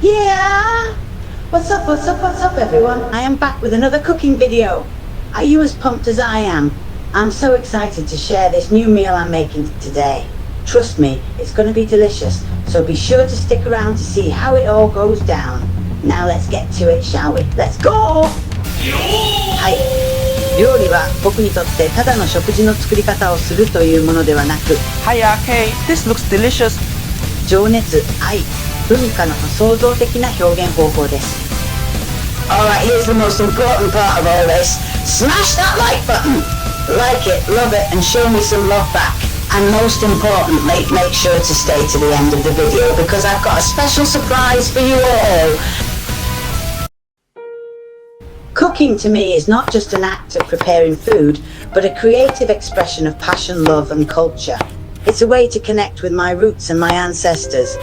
Yeah! What's up everyone? I am back with another cooking video. Are you as pumped as I am? I'm so excited to share this new meal I'm making today. Trust me, it's going to be delicious, so be sure to stick around to see how it all goes down. Now let's get to it, shall we? Let's go! はい。料理は僕にとってただの食事の作り方をするというものではなく、Hiya, Kay. This looks delicious. 情熱、愛、文化の創造的な表現方法です。Alright, here's the most important part of all this. Smash that like button! Like it, love it, and show me some love back. And most importantly, make sure to stay to the end of the video because I've got a special surprise for you all. Cooking to me is not just an act of preparing food, but a creative expression of passion, love, and culture. It's a way to connect with my roots and my ancestors.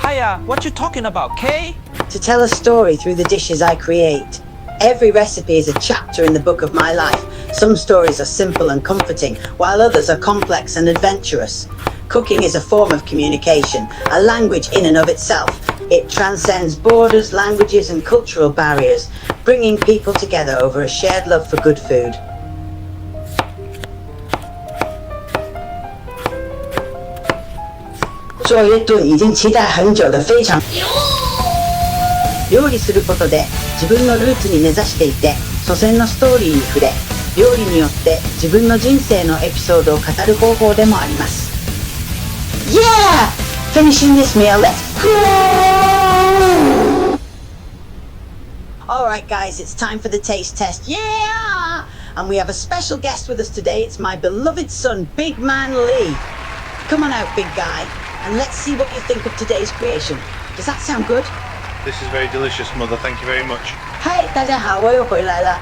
Hiya, what you talking about, Kay? To tell a story through the dishes I create. Every recipe is a chapter in the book of my life. Some stories are simple and comforting, while others are complex and adventurous. Cooking is a form of communication, a language in and of itself. It transcends borders, languages, and cultural barriers, bringing people together over a shared love for good food. 做一顿已经期待很久的非常料理することで自分のルーツに根ざしていて祖先のストーリーに触れ料理によって自分の人生のエピソードを語る方法でもあります Yeah! Finishing this meal, let's go! Alright guys, it's time for the taste test, yeah! And we have a special guest with us today, it's my beloved son, Big Man Lee. Come on out, big guy, and let's see what you think of today's creation. Does that sound good? This is very delicious, Mother. Thank you very much. 嗨，大家好，我又回来了。